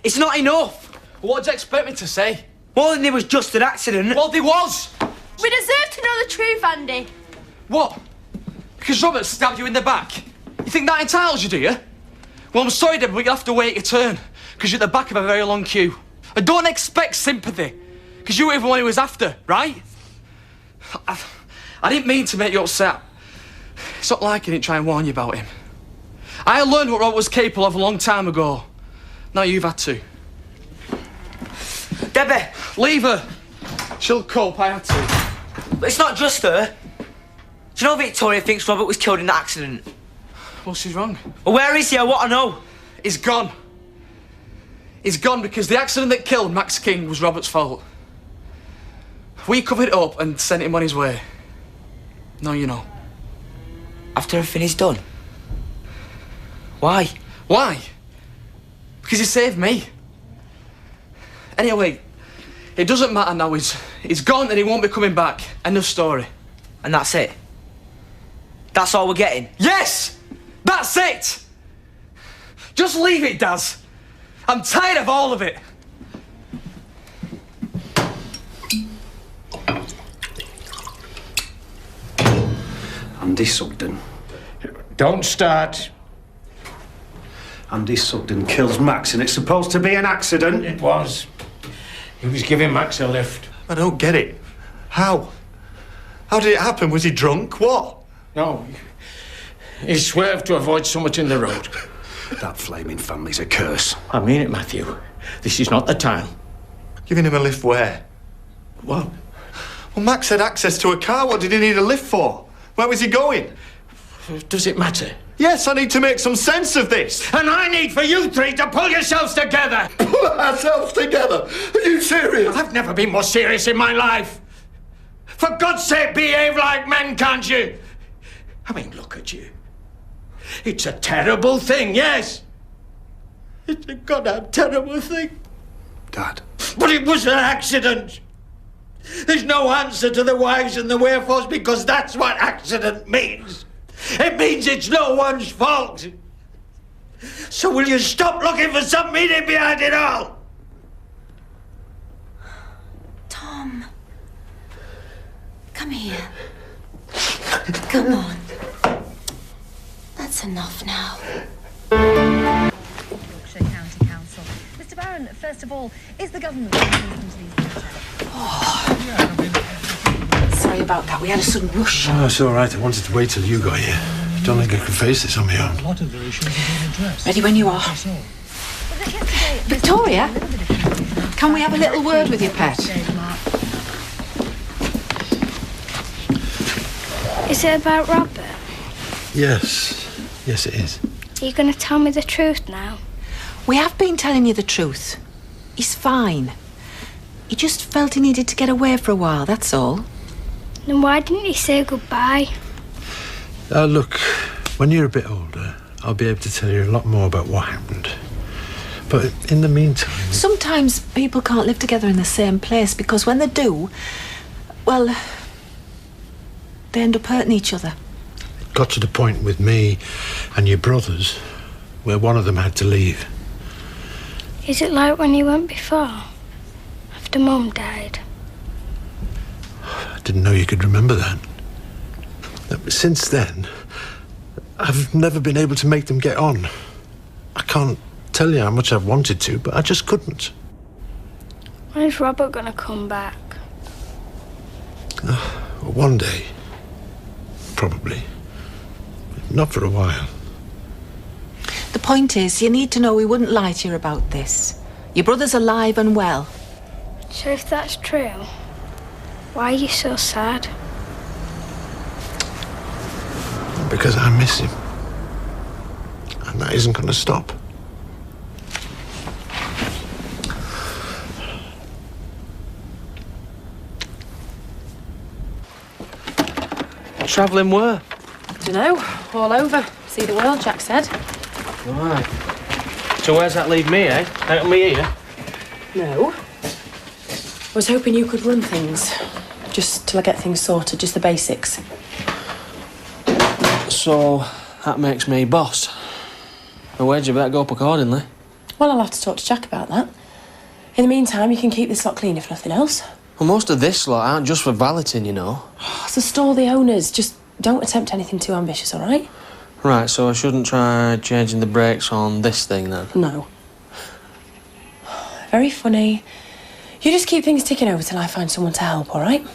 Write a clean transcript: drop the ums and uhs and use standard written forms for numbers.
It's not enough. What do you expect me to say? More than it was just an accident. Well, there was. We deserve to know the truth, Andy. What? Because Robert stabbed you in the back? You think that entitles you, do you? Well, I'm sorry, Deborah, but you'll have to wait your turn, because you're at the back of a very long queue. And don't expect sympathy, because you were the one he was after, right? I didn't mean to make you upset. It's not like I didn't try and warn you about him. I learned what Robert was capable of a long time ago. Now you've had to. Debbie! Leave her. She'll cope, I had to. But it's not just her. Do you know Victoria thinks Robert was killed in that accident? Well, she's wrong. Well, where is he? I want to know. He's gone. He's gone because the accident that killed Max King was Robert's fault. We covered it up and sent him on his way. Now you know. After everything he's done? Why? Why? Because he saved me. Anyway, it doesn't matter now. He's gone and he won't be coming back. End of story. And that's it? That's all we're getting? Yes! That's it! Just leave it, Daz. I'm tired of all of it. Andy Sugden. Don't start. Andy Sugden kills Max and it's supposed to be an accident. It was. He was giving Max a lift. I don't get it. How? How did it happen? Was he drunk? What? No. He swerved to avoid someone in the road. That flaming family's a curse. I mean it, Matthew. This is not the time. Giving him a lift where? What? Well, Max had access to a car. What did he need a lift for? Where was he going? Does it matter? Yes, I need to make some sense of this. And I need for you three to pull yourselves together. Pull ourselves together? Are you serious? I've never been more serious in my life. For God's sake, behave like men, can't you? I mean, look at you. It's a terrible thing, yes. It's a goddamn terrible thing. Dad. But it was an accident. There's no answer to the whys and the wherefores because that's what accident means. It means it's no one's fault. So will you stop looking for some meaning behind it all? Tom. Come here. Come on. That's enough now. Yorkshire County Council. Mr. Barron, first of all, is the government looking into these matters? Sorry about that. We had a sudden rush. Oh, it's all right. I wanted to wait till you got here. Don't think I could face this on my own. A lot of their issues have been addressed. Ready when you are. Victoria, can we have a little word with your pet? Is it about Robert? Yes. Yes, it is. Are you going to tell me the truth now? We have been telling you the truth. He's fine. He just felt he needed to get away for a while, that's all. Then why didn't he say goodbye? Look, when you're a bit older, I'll be able to tell you a lot more about what happened. But in the meantime... Sometimes people can't live together in the same place because when they do, well, they end up hurting each other. It got to the point with me and your brothers where one of them had to leave. Is it like when you went before? After Mum died? I didn't know you could remember that. Since then, I've never been able to make them get on. I can't tell you how much I've wanted to, but I just couldn't. When's Robert gonna come back? One day. Probably. Not for a while. The point is, you need to know we wouldn't lie to you about this. Your brother's alive and well. So if that's true, why are you so sad? Because I miss him. And that isn't going to stop. Travelling where? Dunno, all over. See the world, Jack said. Right. So where's that leave me, eh? Out of me here? No. I was hoping you could run things. Just till I get things sorted, just the basics. So, that makes me boss. The wage, you better go up accordingly. Well, I'll have to talk to Jack about that. In the meantime, you can keep this lot clean if nothing else. Well, most of this lot aren't just for valeting, you know. So stall the owners. Just don't attempt anything too ambitious, all right? Right, so I shouldn't try changing the brakes on this thing, then? No. Very funny. You just keep things ticking over till I find someone to help, all right?